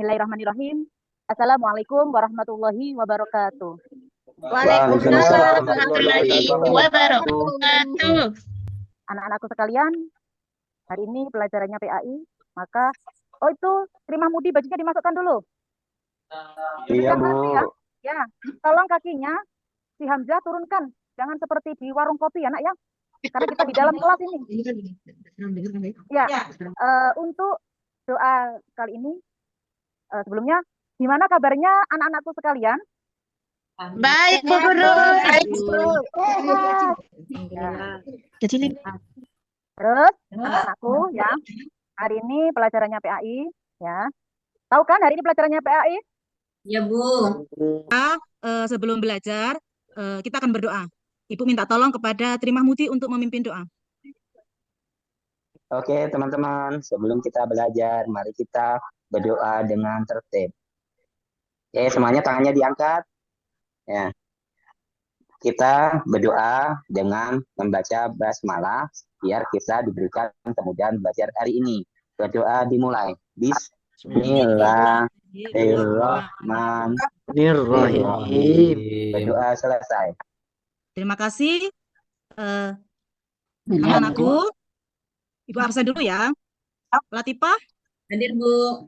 Bismillahirrahmanirrahim. Assalamualaikum warahmatullahi wabarakatuh. Waalaikumsalam Waalaikumsalam warahmatullahi warahmatullahi wabarakatuh. wabarakatuh. Anak-anakku sekalian, hari ini pelajarannya PAI, maka itu Trimah Mudi bajunya dimasukkan dulu. Iya, Turunkan Bu. kaki ya. Ya, tolong kakinya si Hamzah turunkan. Jangan seperti di warung kopi ya, Nak ya. Karena kita di dalam kelas ini. Ya, untuk doa kali ini sebelumnya gimana kabarnya anak-anakku sekalian? Baik, Bu Guru. Baik, Terus anak-anakku ya, hari ini pelajarannya PAI ya. Tahu kan hari ini pelajarannya PAI? Ya, Bu. Sebelum belajar, kita akan berdoa. Ibu minta tolong kepada Trimah Mudi untuk memimpin doa. Oke, teman-teman, sebelum kita belajar, mari kita berdoa dengan tertib. Oke, semuanya tangannya diangkat. Ya. Kita berdoa dengan membaca basmalah biar kita diberikan kemudahan belajar hari ini. Berdoa dimulai. Bismillahirrahmanirrahim. Berdoa selesai. Terima kasih, anak-anakku. Ibu absen dulu ya. Latifah, Hadir, Bu.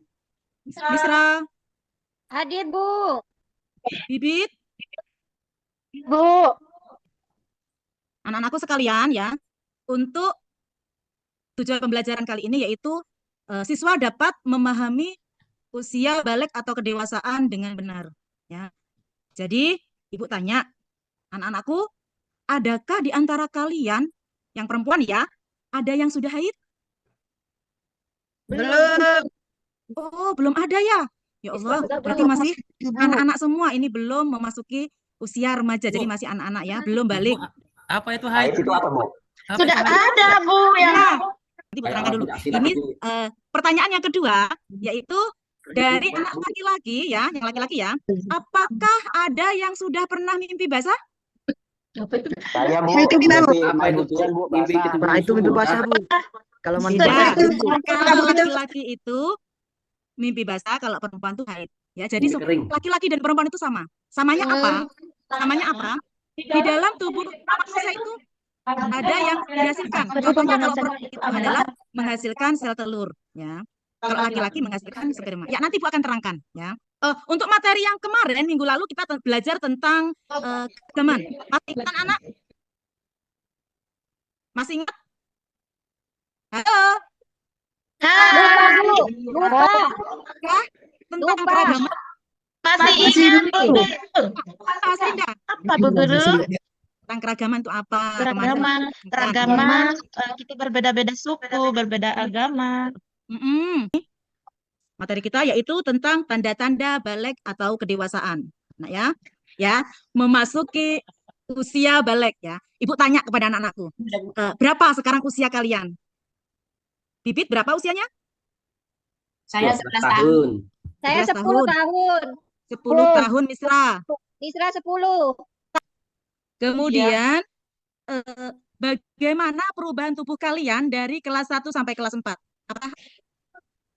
Misra, Hadir, Bu. Bibit, Bu. anak-anakku sekalian ya. Untuk tujuan pembelajaran kali ini yaitu siswa dapat memahami usia balik atau kedewasaan dengan benar. Ya. Jadi, Ibu tanya, anak-anakku, adakah di antara kalian yang perempuan ya, ada yang sudah haid? Belum. Oh, belum ada ya? Ya Allah, berarti masih anak-anak semua ini belum memasuki usia remaja, jadi masih anak-anak ya, belum balik. Apa itu Haid haid? itu apa, Bu? Sudah ada, Bu, ya. Nanti Bu terangkan dulu. Ini pertanyaan yang kedua, yaitu dari anak laki-laki ya, yang laki-laki ya, apakah ada yang sudah pernah mimpi basah? Saya, Bu. Mimpi Apa itu, Bu? Mimpi Basah. Nah, itu mimpi basah, Bu. Kalau mandi Tidak. basah, Kalau laki-laki itu mimpi basah, kalau perempuan itu haid. Ya, jadi mimpi kering. laki-laki dan perempuan itu sama. Samanya apa? Samanya apa? Di dalam tubuh manusia itu ada yang dihasilkan. Contohnya kalau perempuan itu adalah menghasilkan sel telur, ya. Kalau laki-laki menghasilkan sperma. Ya, nanti Bu akan terangkan, ya. Untuk materi yang kemarin minggu lalu kita belajar tentang keagamaan. Masih ingat anak? Masih ingat? Halo, Lupa. tentang Lupa. keragaman. Masih ingat, Bu. Masih enggak? Apa, Bu Guru? Tentang keragaman itu apa? Keragaman, kita berbeda-beda suku, berbeda agama. Materi kita yaitu tentang tanda-tanda balik atau kedewasaan. Nah ya, memasuki usia balik ya. Ibu tanya kepada anak-anakku, berapa sekarang usia kalian? Bibit berapa usianya? Saya 11 tahun. Saya 11 10 tahun. 10 tahun, Misra. Isra 10. Kemudian bagaimana perubahan tubuh kalian dari kelas 1 sampai kelas 4? Apakah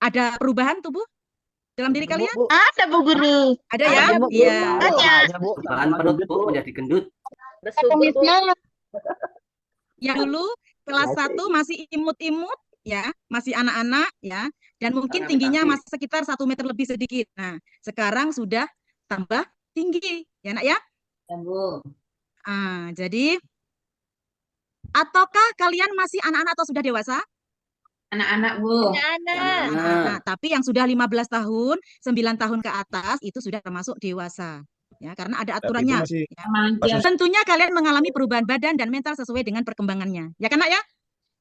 ada perubahan tubuh dalam diri kalian? Ada, Bu Guru. Ada ya? Ada, Bu. Iya. Ada. Bahan perut, Bu, menjadi gendut. Yang dulu kelas 1 masih imut-imut ya, masih anak-anak ya, dan mungkin tingginya masih sekitar 1 meter lebih sedikit. Nah, sekarang sudah tambah tinggi, ya Nak ya? Ya, Bu. Jadi, ataukah kalian masih anak-anak atau sudah dewasa? Anak-anak, Bu. Anak. Nah, tapi yang sudah 15 tahun, 9 tahun ke atas itu sudah termasuk dewasa. Ya, karena ada aturannya. Ya. Tentunya kalian mengalami perubahan badan dan mental sesuai dengan perkembangannya. Ya kan, Nak ya?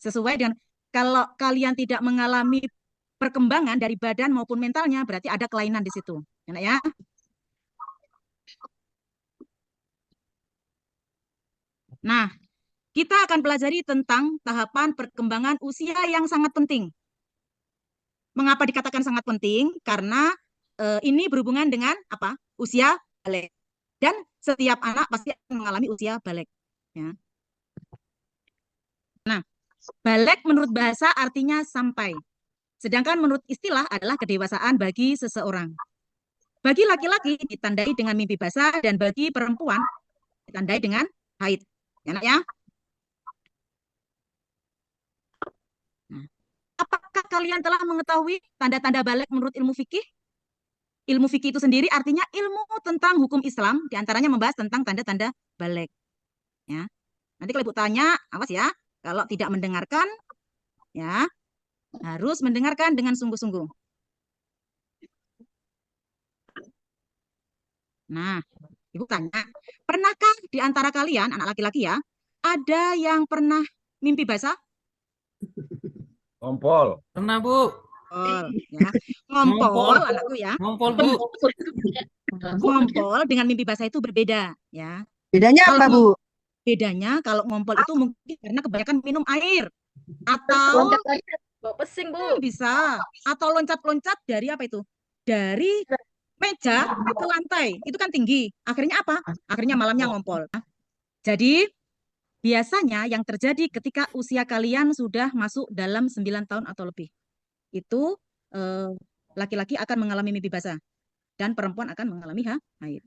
Sesuai dengan kalau kalian tidak mengalami perkembangan dari badan maupun mentalnya, berarti ada kelainan di situ. Ya, Nak ya? Nah, kita akan pelajari tentang tahapan perkembangan usia yang sangat penting. Mengapa dikatakan sangat penting? Karena ini berhubungan dengan apa? Usia balik. Dan setiap anak pasti akan mengalami usia balik. Ya. Nah, balik menurut bahasa artinya sampai. Sedangkan menurut istilah adalah kedewasaan bagi seseorang. Bagi laki-laki ditandai dengan mimpi basah dan bagi perempuan ditandai dengan haid. Ya, Nak ya? Nah, apakah kalian telah mengetahui tanda-tanda balik menurut ilmu fikih? Ilmu fikih itu sendiri artinya ilmu tentang hukum Islam, diantaranya membahas tentang tanda-tanda balik. Ya. Nanti kalau Ibu tanya, awas ya, kalau tidak mendengarkan, ya harus mendengarkan dengan sungguh-sungguh. Nah, Ibu tanya, pernahkah di antara kalian, anak laki-laki ya, ada yang pernah mimpi basah? Ngompol. Pernah, Bu. Oh, ya. Ngompol, anakku ya. Ngompol, Bu. Ngompol dengan mimpi basah itu berbeda, ya. Bedanya apa, Bu? Bedanya kalau ngompol itu mungkin karena kebanyakan minum air atau Pesing, Bu. bisa atau loncat-loncat dari apa itu? Dari meja ke lantai. Itu kan tinggi. Akhirnya apa? Akhirnya malamnya ngompol. Jadi biasanya yang terjadi ketika usia kalian sudah masuk dalam 9 tahun atau lebih. Itu laki-laki akan mengalami mimpi basah dan perempuan akan mengalami haid.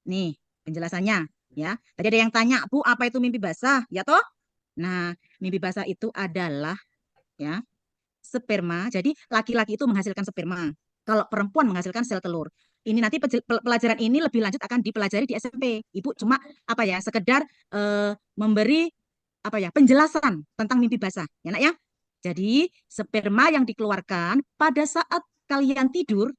Nih, penjelasannya ya. Tadi ada yang tanya, "Bu, apa itu mimpi basah?" Ya toh? Nah, mimpi basah itu adalah ya sperma. Jadi laki-laki itu menghasilkan sperma. Kalau perempuan menghasilkan sel telur. Ini nanti pelajaran ini lebih lanjut akan dipelajari di SMP. Ibu cuma apa ya, sekedar memberi apa ya, penjelasan tentang mimpi basah, ya Nak ya. Jadi sperma yang dikeluarkan pada saat kalian tidur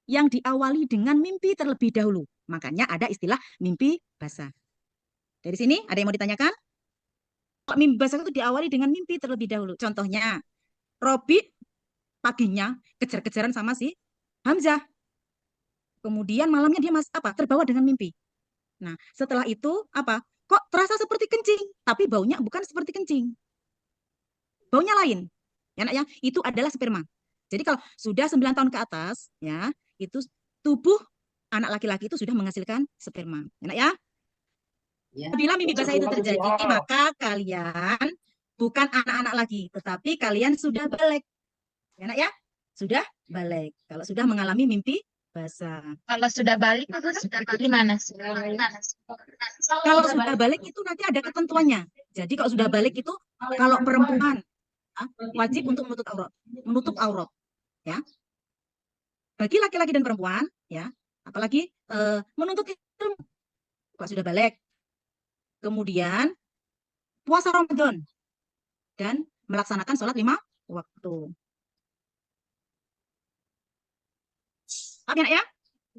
yang diawali dengan mimpi terlebih dahulu. Makanya ada istilah mimpi basah. Dari sini ada yang mau ditanyakan? Kalau mimpi basah itu diawali dengan mimpi terlebih dahulu. Contohnya, Robi paginya kejar-kejaran sama si Hamzah. Kemudian malamnya dia terbawa dengan mimpi. Nah, setelah itu apa? Kok terasa seperti kencing, tapi baunya bukan seperti kencing. Baunya lain. Ya, Nak ya, itu adalah sperma. Jadi kalau sudah 9 tahun ke atas, ya, itu tubuh anak laki-laki itu sudah menghasilkan sperma. Ya, Nak ya? Apabila mimpi basah itu terjadi, maka kalian bukan anak-anak lagi, tetapi kalian sudah balik. Ya, Nak ya? Sudah balik. Kalau sudah mengalami mimpi basah. Kalau sudah balik, gimana? Kalau sudah balik itu nanti ada ketentuannya. Jadi kalau sudah balik itu, kalau perempuan wajib untuk menutup aurat, ya. Bagi laki-laki dan perempuan, ya, apalagi menuntut ilmu. Kalau sudah balik, kemudian puasa Ramadan dan melaksanakan sholat 5 waktu. Apa ya, Nak ya?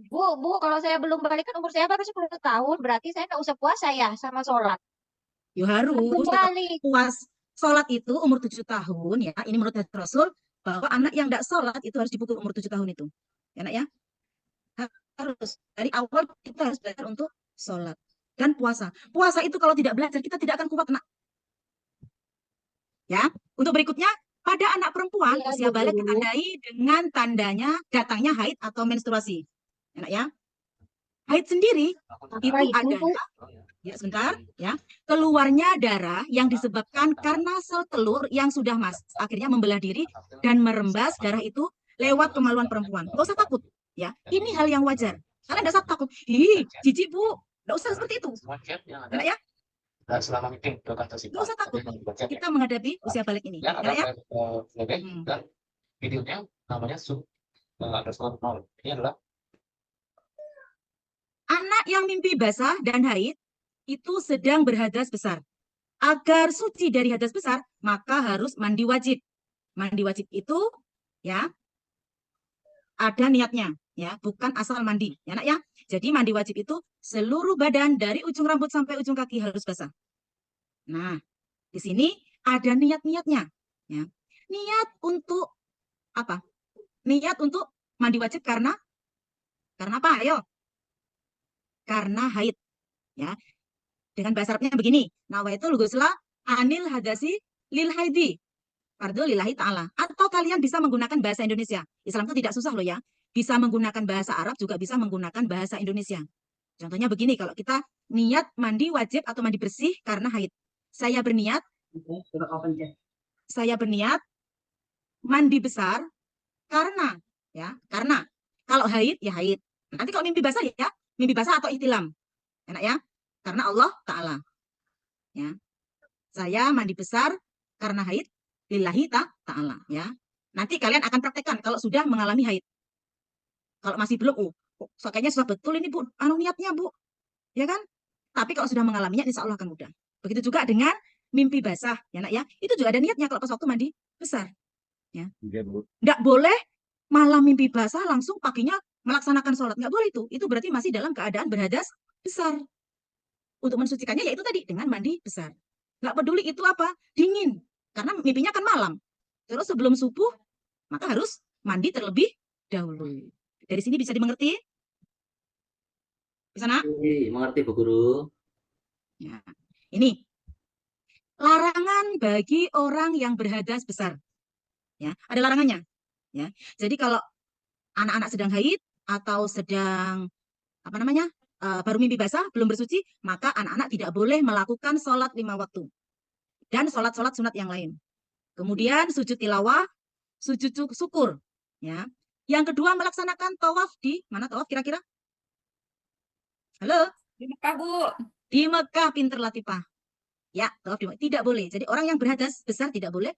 Bu, kalau saya belum balik kan umur saya baru 10 tahun, berarti saya nggak usah puasa ya sama sholat. Ya harus. Balik. Sholat itu umur 7 tahun, ya. Ini menurut hadis Rasul, bahwa anak yang tidak sholat itu harus dipukul umur 7 tahun itu. Ya, Nak ya? Harus. Dari awal kita harus belajar untuk sholat. Dan puasa. Puasa itu kalau tidak belajar, kita tidak akan kuat, Nak. Ya. Untuk berikutnya, pada anak perempuan, usia balik ditandai dengan tandanya datangnya haid atau menstruasi. Enak ya? Haid sendiri itu adalah, ya sebentar, ya, keluarnya darah yang disebabkan karena sel telur yang sudah akhirnya membelah diri dan merembas darah itu lewat kemaluan perempuan. Nggak usah takut, ya. Ini hal yang wajar. Kalian nggak usah takut. Ih, jijik Bu, nggak usah seperti itu. Enak ya? Selama meeting Nggak usah takut. Kita menghadapi usia balik ini. Ya, Enak ya? dan videonya namanya _0. Ini adalah anak yang mimpi basah dan haid itu sedang berhadas besar. Agar suci dari hadas besar, maka harus mandi wajib. Mandi wajib itu ya ada niatnya, ya, bukan asal mandi, ya Nak ya. Jadi mandi wajib itu seluruh badan dari ujung rambut sampai ujung kaki harus basah. Nah, di sini ada niat-niatnya, ya. Niat untuk apa? Niat untuk mandi wajib karena apa? Ayo. Karena haid, ya. Dengan bahasa Arabnya begini, nawaitul ghusla anil hadasi lil haidi. Fardhu lillahi ta'ala. Atau kalian bisa menggunakan bahasa Indonesia. Islam itu tidak susah loh ya. Bisa menggunakan bahasa Arab, juga bisa menggunakan bahasa Indonesia. Contohnya begini, kalau kita niat mandi wajib atau mandi bersih karena haid. Saya berniat mandi besar karena kalau haid ya haid. Nanti kalau mimpi basah ya mimpi basah atau ihtilam. Enak ya? Karena Allah Ta'ala. Ya. Saya mandi besar karena haid lillahi ta'ala ya. Nanti kalian akan praktekkan kalau sudah mengalami haid. Kalau masih belum, kayaknya sudah betul ini Bu, niatnya Bu. Ya kan? Tapi kalau sudah mengalaminya insya Allah akan mudah. Begitu juga dengan mimpi basah, ya Nak ya. Itu juga ada niatnya kalau pas waktu mandi besar. Ya. Nggak boleh malam mimpi basah langsung paginya melaksanakan sholat. Nggak boleh itu. Itu berarti masih dalam keadaan berhadas besar. Untuk mensucikannya yaitu tadi dengan mandi besar. Nggak peduli itu apa, dingin. Karena mimpinya kan malam. Terus sebelum subuh, maka harus mandi terlebih dahulu. Dari sini bisa dimengerti? Bisa Nak? Mengerti Bu Guru. Ya. Ini larangan bagi orang yang berhadas besar. Ya, ada larangannya. Ya. Jadi kalau anak-anak sedang haid atau sedang baru mimpi basah, belum bersuci, maka anak-anak tidak boleh melakukan sholat 5 waktu dan sholat-sholat sunat yang lain. Kemudian sujud tilawah, sujud syukur. Ya. Yang kedua melaksanakan tawaf di mana tawaf kira-kira? Halo? Di Mekah, Bu. Di Mekah, pinter Latifah. Ya, tawaf di Mekah. Tidak boleh. Jadi orang yang berhadas besar tidak boleh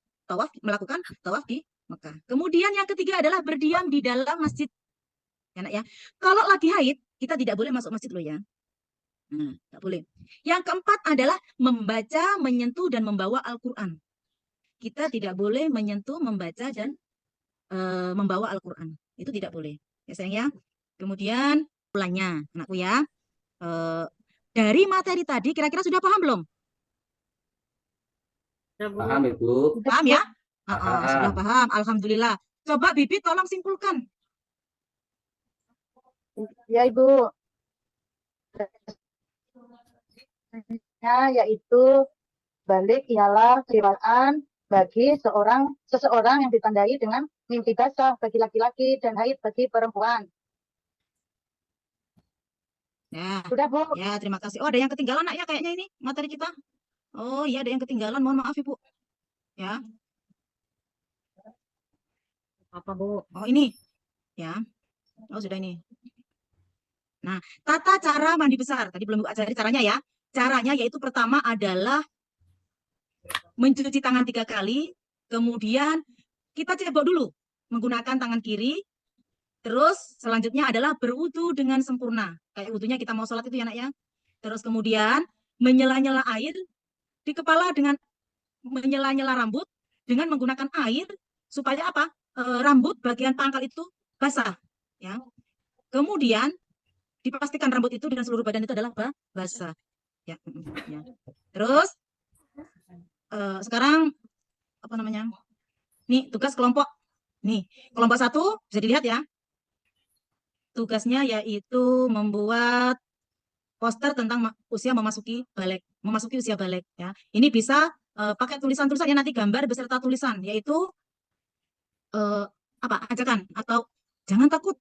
melakukan tawaf di Mekah. Kemudian yang ketiga adalah berdiam di dalam masjid. Ya, Nak, ya. Kalau lagi haid, kita tidak boleh masuk masjid loh ya. Tidak boleh. Yang keempat adalah membaca, menyentuh, dan membawa Al-Quran. Kita tidak boleh menyentuh, membaca, dan membawa Al-Quran. Itu tidak boleh. Ya sayang ya. Kemudian mulanya, anakku ya. Dari materi tadi, kira-kira sudah paham belum? Paham Ibu. Paham ya? Paham. Sudah paham. Alhamdulillah. Coba Bibi tolong simpulkan. Ya Ibu. Yaitu balik ialah riwayat bagi seseorang yang ditandai dengan mimpi basah bagi laki-laki dan haid bagi perempuan. Ya. Sudah Bu. Ya, terima kasih. Oh, ada yang ketinggalan Nak ya kayaknya ini materi kita. Oh iya, ada yang ketinggalan. Mohon maaf Ibu. Ya. Apa Bu? Oh ini. Ya. Oh sudah ini. Nah, tata cara mandi besar. Tadi belum ajari caranya ya. Caranya yaitu pertama adalah mencuci tangan 3 kali. Kemudian kita cebok dulu menggunakan tangan kiri. Terus selanjutnya adalah berwudu dengan sempurna. Kayak wudunya kita mau sholat itu ya Nak ya. Terus kemudian menyela-nyela air di kepala dengan menyela-nyela rambut dengan menggunakan air supaya apa? Rambut bagian pangkal itu basah. Ya. Kemudian dipastikan rambut itu dan seluruh badan itu adalah basah. Ya. Ya. Terus sekarang apa namanya? Nih tugas kelompok. Nih kelompok 1 bisa dilihat ya. Tugasnya yaitu membuat poster tentang usia memasuki usia balik ya. Ini bisa pakai tulisan-tulisan ya nanti gambar beserta tulisan yaitu ajakan atau jangan takut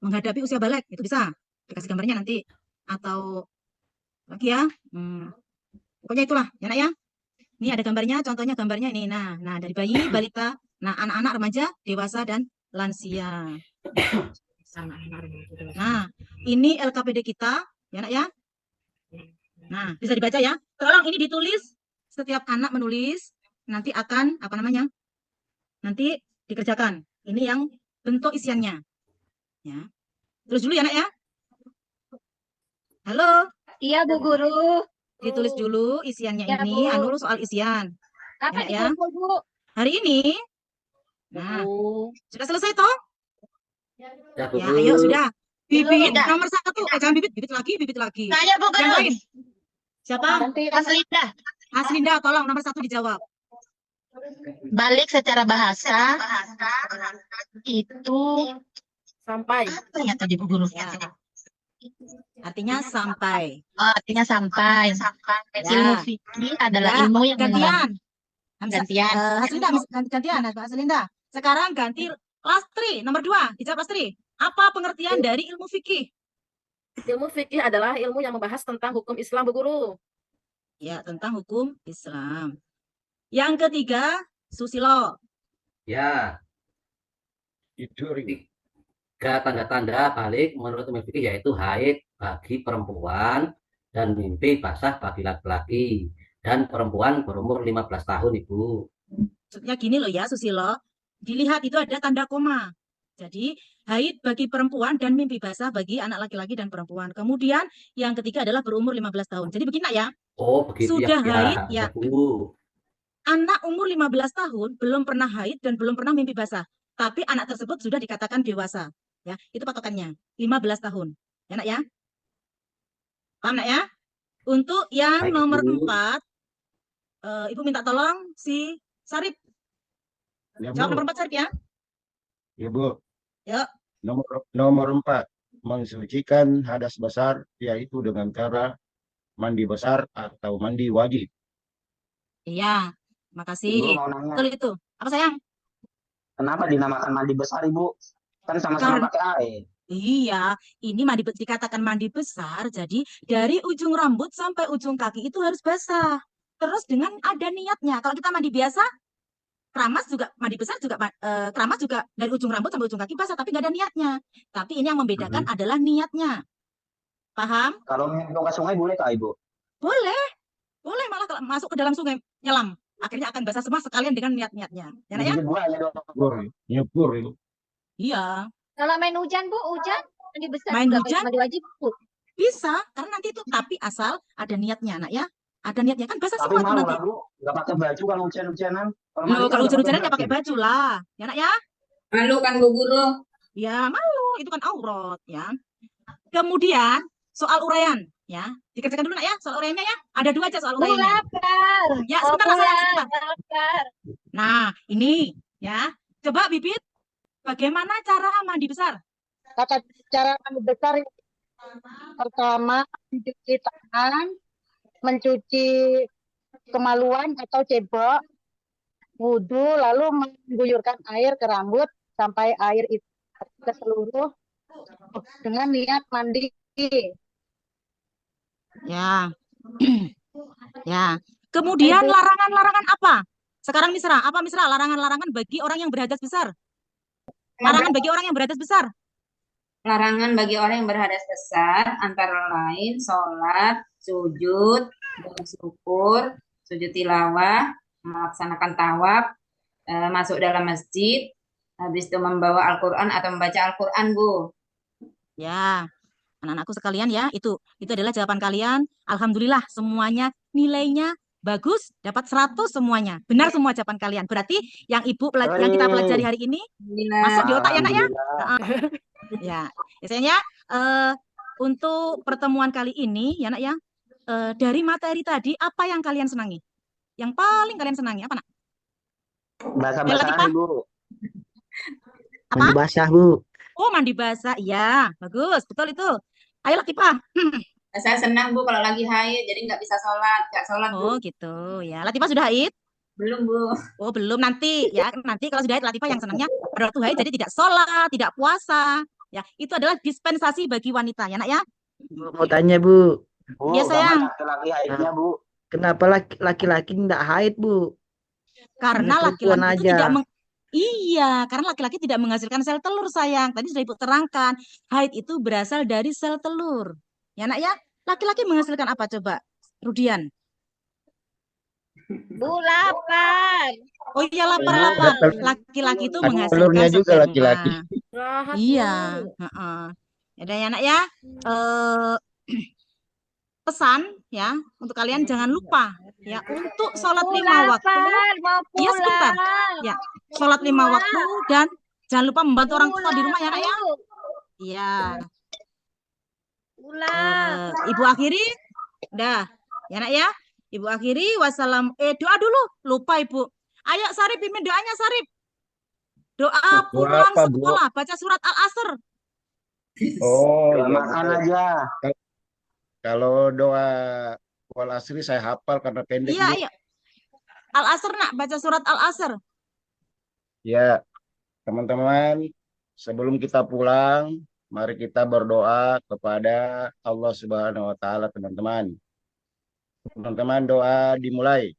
menghadapi usia balik itu bisa dikasih gambarnya nanti atau lagi ya. Pokoknya itulah ya Nak ya. Ini ada gambarnya, contohnya gambarnya ini. Nah dari bayi, balita, nah anak-anak, remaja, dewasa dan lansia. Nah, ini LKPD kita, ya Nak ya. Nah, bisa dibaca ya. Tolong ini ditulis, setiap anak menulis, nanti akan, nanti dikerjakan. Ini yang bentuk isiannya. Ya. Terus dulu ya Nak ya. Halo. Iya Bu Guru. Ditulis dulu isiannya Ya, ini, Bu. soal isian. Kapan Ya, ya. dikumpul Bu? Hari ini. Nah, sudah selesai toh? Ya, Bu Ya, Guru. ayo sudah. Bibit Sudah. nomor 1. Jangan bibit lagi. Saya Bu Yang Guru. lain. Siapa? Aslinda. Aslinda, tolong nomor 1 dijawab. Balik secara bahasa itu Sampai. apa ya tadi Bu Guru? Artinya sampai. Oh, artinya sampai. Ilmu Ya. fikih adalah Ya, ilmu yang gantian. Gantian. Aslinda, gantian Mbak Aslinda. Sekarang ganti Lastri, nomor 2. Dijawab Lastri. Apa pengertian dari ilmu fikih? Ilmu fikih adalah ilmu yang membahas tentang hukum Islam, Bu Guru. Ya, tentang hukum Islam. Yang ketiga, Susilo. Ya. Tidur ini. Tiga tanda-tanda balik menurut Umi Fikih yaitu haid bagi perempuan dan mimpi basah bagi laki-laki dan perempuan berumur 15 tahun, Ibu. Maksudnya gini loh ya, Susilo. Dilihat itu ada tanda koma. Jadi, haid bagi perempuan dan mimpi basah bagi anak laki-laki dan perempuan. Kemudian, yang ketiga adalah berumur 15 tahun. Jadi begini nak ya, Oh, begitu ya, sudah ya, haid, ya, ya, Bu. anak umur 15 tahun belum pernah haid dan belum pernah mimpi basah. Tapi anak tersebut sudah dikatakan dewasa. Ya, itu patokannya. 15 tahun. Ya nak ya? Paham nak ya? Untuk yang Baik, nomor Bu. 4, Ibu minta tolong si Sarip. Ya, Jawab Bu. nomor 4 Sarip ya. Ya, Bu. Yuk. Nomor 4. Mensucikan hadas besar, yaitu dengan cara mandi besar atau mandi wajib. Iya, Ibu makasih. mau nanya, Betul itu. Apa sayang? kenapa dinamakan mandi besar, Ibu? Kan sama-sama Karena pakai air. iya, ini dikatakan mandi besar, jadi dari ujung rambut sampai ujung kaki itu harus basah. Terus dengan ada niatnya. Kalau kita mandi biasa, keramas juga mandi besar juga keramas juga dari ujung rambut sampai ujung kaki basah, tapi nggak ada niatnya. Tapi ini yang membedakan adalah niatnya. Paham? Kalau nyemplung ke sungai boleh kah, Ibu? Boleh, boleh malah kalau masuk ke dalam sungai nyelam. Akhirnya akan basah semua sekalian dengan niat-niatnya. Ya, nak ya? Jadi buaya dong. Nyebur itu. Iya, Kalau main hujan, Bu, hujan mandi besar Main juga, hujan? mandi wajib, Bu. bisa. Karena nanti itu, tapi asal ada niatnya, nak ya. Ada niatnya kan basah Tapi semua tuh malu nanti. lah, Bu. Nggak pakai baju kalau hujan-hujanan. Kalau Loh, mandi kan kalau nggak pakai hujan-hujanan ya pakai baju. baju lah. Ya, nak ya? Malu kan Bu Guru? Ya, malu. Itu kan aurat, ya. Kemudian, soal uraian, ya. Dikerjakan dulu, nak ya, soal uraiannya ya. Ada 2 aja soal Bu, uraiannya. lapar. Ya, Mau sebentar, nak, sayang, pulang, sebentar. lapar. Nah, ini, ya. Coba, Bibit, bagaimana cara mandi besar? Tata cara mandi besar pertama mencuci tangan, mencuci kemaluan atau cebok, wudhu, lalu mengguyurkan air ke rambut sampai air itu ke seluruh dengan niat mandi. Ya. Ya. Kemudian larangan-larangan apa? Sekarang Misra, apa Misra? Larangan-larangan bagi orang yang berhadas besar. Larangan bagi orang yang berhadas besar. Larangan bagi orang yang berhadas besar antara lain sholat, sujud, bersyukur, sujud tilawah, melaksanakan tawaf, masuk dalam masjid, habis itu membawa Al-Quran atau membaca Al-Quran, Bu. Ya, anak-anakku sekalian ya, itu adalah jawaban kalian. Alhamdulillah semuanya nilainya bagus, dapat 100 semuanya. Benar semua jawaban kalian. Berarti yang yang kita pelajari hari ini masuk di otak ya, nak ya? Alhamdulillah. Ya, biasanya untuk pertemuan kali ini ya, nak ya, dari materi tadi apa yang kalian senangi? Yang paling kalian senangi apa, nak? Basah-basahan, Latifah? Ibu. Apa? Mandi basah, Bu. Oh, mandi basah. Iya, bagus. Betul itu. Ayo Latifah. Saya senang Bu kalau lagi haid, jadi nggak bisa sholat, nggak sholat Bu. Oh, gitu ya. Latifah sudah haid? Belum Bu. Oh, belum, nanti ya. Nanti kalau sudah haid, Latifah yang senangnya pada waktu haid jadi tidak sholat, tidak puasa. Ya, itu adalah dispensasi bagi wanita ya, nak ya. Mau tanya, Bu. Bu, Iya, zaman sayang. laki-laki haidnya, Bu. Kenapa laki-laki tidak haid, Bu? Karena Hanya perempuan laki-laki itu aja. tidak Iya, karena laki-laki tidak menghasilkan sel telur, sayang. Tadi sudah Ibu terangkan. Haid itu berasal dari sel telur. Ya, nak ya. Laki-laki menghasilkan apa coba? Rudian. Bu, lapar. Oh iya, lapar. Laki-laki itu menghasilkan telurnya juga sperma. laki-laki. Iya. Heeh. Ya, ya, nak ya. Pesan ya untuk kalian jangan lupa ya untuk sholat Bu, 5 waktu. lapar. Mau Iya, sebentar. pulang. Ya, sholat 5 waktu dan jangan lupa membantu orang tua di rumah ya, nak ya. Bu, Iya. pulang. Ibu akhiri, dah, ya, nak ya. Ibu akhiri, wassalam. Doa dulu, lupa Ibu. Ayo Sarip, pimpin doanya Sarip. Doa pulang apa, Bu? sekolah, baca surat Al-Asr. Oh, Doa iya, makan Bu. aja. Kalau doa wal asri saya hafal karena pendek, Iya, Bu. iya. Al-Asr, nak, baca surat Al-Asr. Ya, teman-teman, sebelum kita pulang, mari kita berdoa kepada Allah Subhanahu wa taala, teman-teman. Teman-teman, doa dimulai.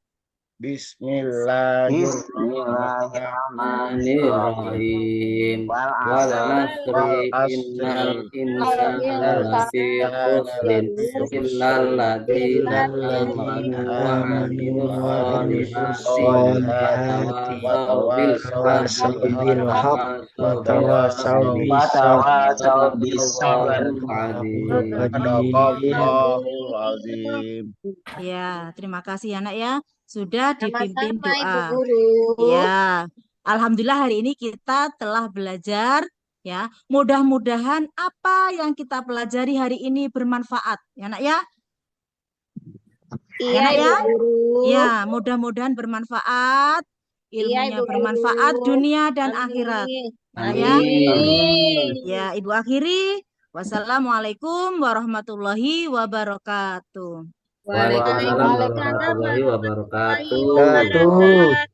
Bismillahirrahmanirrahim. Bismillahirrahmanirrahim. Wal Wal asr. asri innal insana lafi khusrin illal ladzina amanu wa amilus solihati Watawassaw bil haqq watawassaw bis Watawassaw bis sabr. Sadaqallahul azim. Ya, terima kasih ya, Nak ya. Sudah dipimpin Sama-sama Ibu doa. Guru. Ya, alhamdulillah hari ini kita telah belajar ya. Mudah-mudahan apa yang kita pelajari hari ini bermanfaat, ya Nak ya. Iya Nak Ibu ya. Guru. Ya, mudah-mudahan bermanfaat. Iya Ilmunya Ibu bermanfaat Guru. dunia dan akhirat. Amin. Ya, ya. Amin. Ya, Ibu akhiri. Wassalamualaikum warahmatullahi wabarakatuh. Waalaikumsalam warahmatullahi wabarakatuh. Wabarakatuh.